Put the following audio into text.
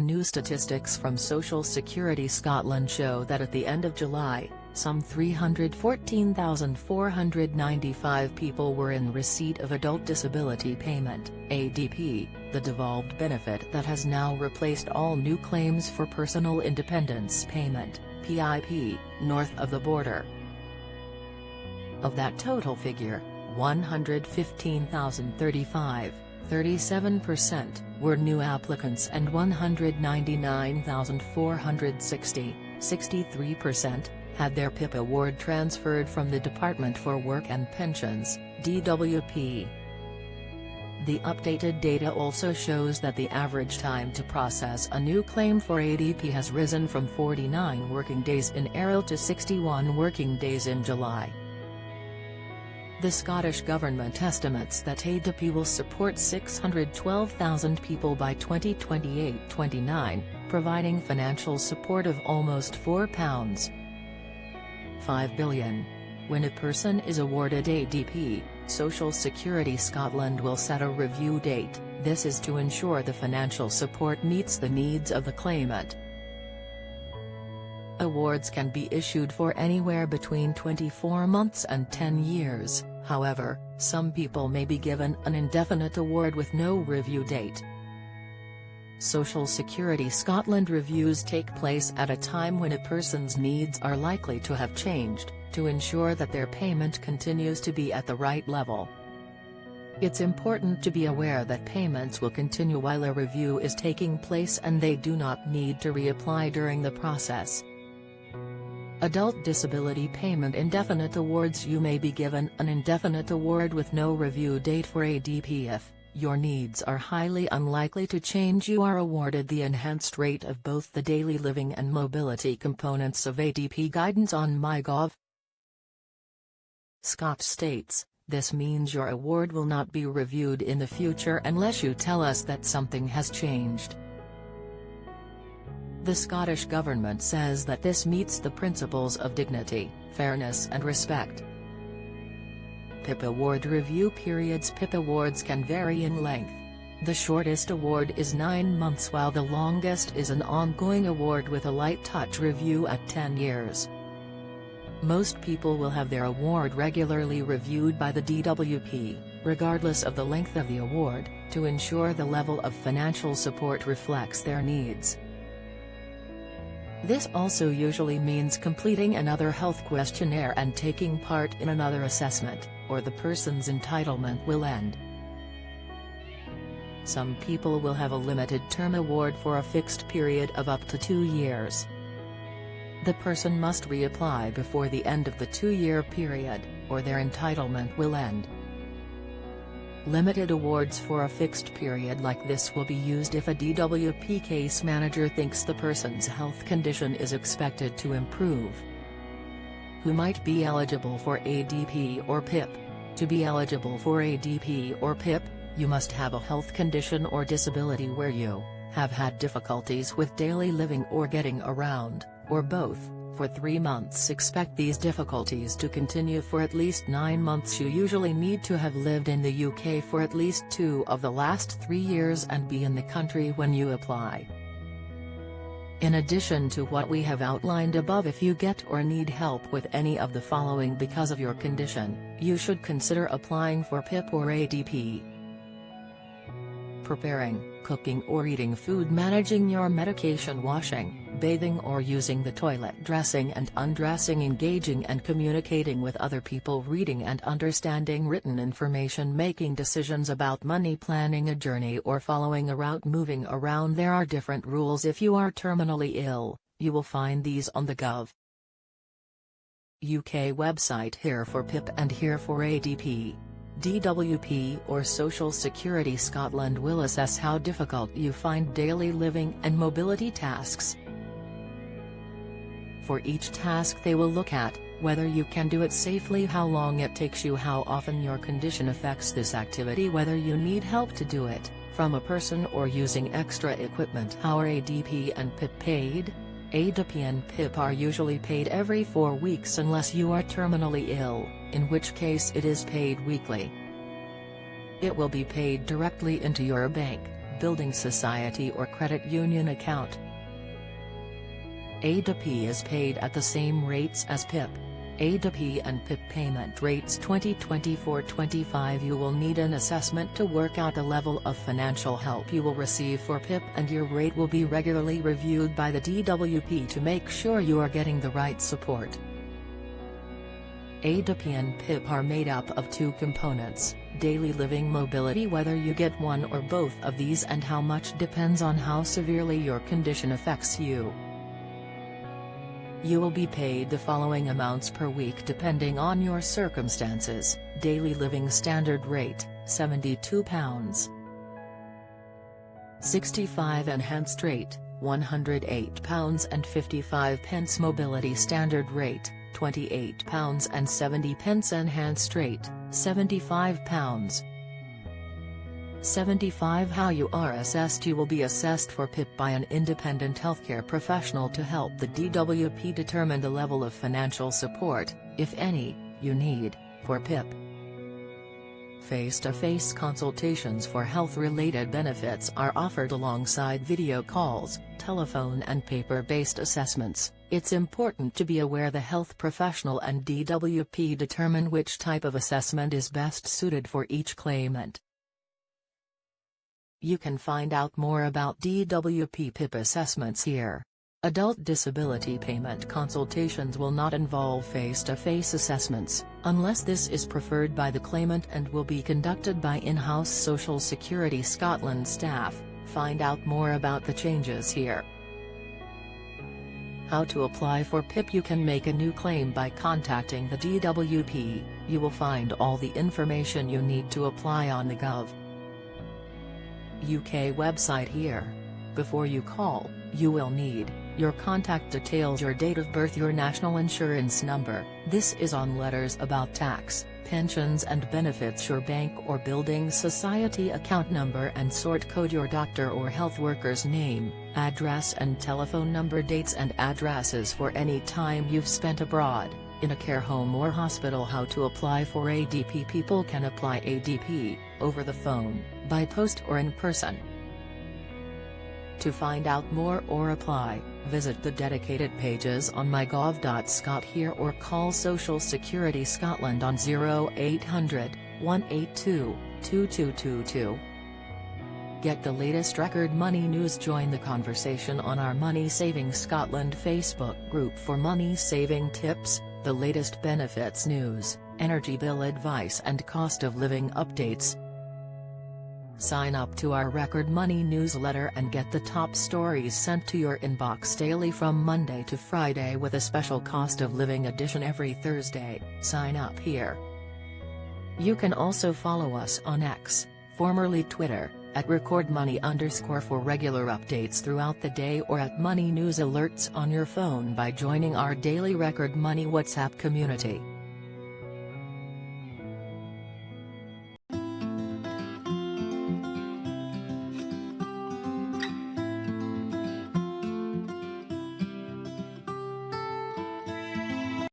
New statistics from Social Security Scotland show that at the end of July, some 314,495 people were in receipt of Adult Disability Payment (ADP), the devolved benefit that has now replaced all new claims for Personal Independence Payment (PIP) north of the border. Of that total figure, 115,035, 37%, were new applicants and 199,460, 63%, had their PIP award transferred from the Department for Work and Pensions, DWP. The updated data also shows that the average time to process a new claim for ADP has risen from 49 working days in April to 61 working days in July. The Scottish Government estimates that ADP will support 612,000 people by 2028-29, providing financial support of almost £4.5 billion. When a person is awarded ADP, Social Security Scotland will set a review date. This is to ensure the financial support meets the needs of the claimant. Awards can be issued for anywhere between 24 months and 10 years, however, some people may be given an indefinite award with no review date. Social Security Scotland reviews take place at a time when a person's needs are likely to have changed, to ensure that their payment continues to be at the right level. It's important to be aware that payments will continue while a review is taking place and they do not need to reapply during the process. Adult Disability Payment Indefinite Awards. You may be given an indefinite award with no review date for ADP if your needs are highly unlikely to change. You are awarded the enhanced rate of both the daily living and mobility components of ADP. Guidance on MyGov. Scott states, "This means your award will not be reviewed in the future unless you tell us that something has changed." The Scottish Government says that this meets the principles of dignity, fairness and respect. PIP award review periods. PIP awards can vary in length. The shortest award is 9 months while the longest is an ongoing award with a light touch review at 10 years. Most people will have their award regularly reviewed by the DWP, regardless of the length of the award, to ensure the level of financial support reflects their needs. This also usually means completing another health questionnaire and taking part in another assessment, or the person's entitlement will end. Some people will have a limited-term award for a fixed period of up to 2 years. The person must reapply before the end of the 2-year period, or their entitlement will end. Limited awards for a fixed period like this will be used if a DWP case manager thinks the person's health condition is expected to improve. Who might be eligible for ADP or PIP? To be eligible for ADP or PIP, you must have a health condition or disability where you have had difficulties with daily living or getting around, or both. For 3 months. Expect these difficulties to continue for at least 9 months. You usually need to have lived in the UK for at least 2 of the last 3 years and be in the country when you apply. In addition to what we have outlined above, if you get or need help with any of the following because of your condition, you should consider applying for PIP or ADP. Preparing, cooking or eating food, managing your medication, washing, bathing or using the toilet, dressing and undressing, engaging and communicating with other people, reading and understanding written information, making decisions about money, planning a journey or following a route, moving around. There are different rules. If you are terminally ill, you will find these on the Gov. UK website. Here for PIP and here for ADP. DWP or Social Security Scotland will assess how difficult you find daily living and mobility tasks. For each task they will look at whether you can do it safely, how long it takes you, how often your condition affects this activity, whether you need help to do it, from a person or using extra equipment. How are ADP and PIP paid? ADP and PIP are usually paid every 4 weeks unless you are terminally ill, in which case it is paid weekly. It will be paid directly into your bank, building society or credit union account. A/P is paid at the same rates as PIP. A/P and PIP payment rates 2024-25. You will need an assessment to work out the level of financial help you will receive for PIP, and your rate will be regularly reviewed by the DWP to make sure you are getting the right support. A/P and PIP are made up of two components: daily living mobility. Whether you get one or both of these and how much depends on how severely your condition affects you. You will be paid the following amounts per week depending on your circumstances. Daily living standard rate, £72. 65 enhanced rate, £108.55. Mobility standard rate, £28.70. Enhanced rate, £75. 75. How you are assessed. You will be assessed for PIP by an independent healthcare professional to help the DWP determine the level of financial support, if any, you need, for PIP. Face-to-face consultations for health-related benefits are offered alongside video calls, telephone and paper-based assessments. It's important to be aware the health professional and DWP determine which type of assessment is best suited for each claimant. You can find out more about DWP PIP assessments here. Adult disability payment consultations will not involve face-to-face assessments, unless this is preferred by the claimant, and will be conducted by in-house Social Security Scotland staff. Find out more about the changes here. How to apply for PIP. You can make a new claim by contacting the DWP. You will find all the information you need to apply on the Gov. UK website here. Before you call, you will need your contact details, your date of birth, your national insurance number. This is on letters about tax, pensions and benefits, your bank or building society account number and sort code, your doctor or health worker's name, address and telephone number, dates and addresses for any time you've spent abroad, in a care home or hospital. How to apply for A/P. People can apply A/P over the phone, by post or in person. To find out more or apply, visit the dedicated pages on mygov.scot here or call Social Security Scotland on 0800 182 2222. Get the latest record money news. Join the conversation on our Money Saving Scotland Facebook group for money saving tips, the latest benefits news, energy bill advice and cost of living updates. Sign up to our Record Money newsletter and get the top stories sent to your inbox daily from Monday to Friday, with a special cost of living edition every Thursday. Sign up here. You can also follow us on X, formerly Twitter, at recordmoney_ for regular updates throughout the day, or at Money News Alerts on your phone by joining our daily Record Money WhatsApp community.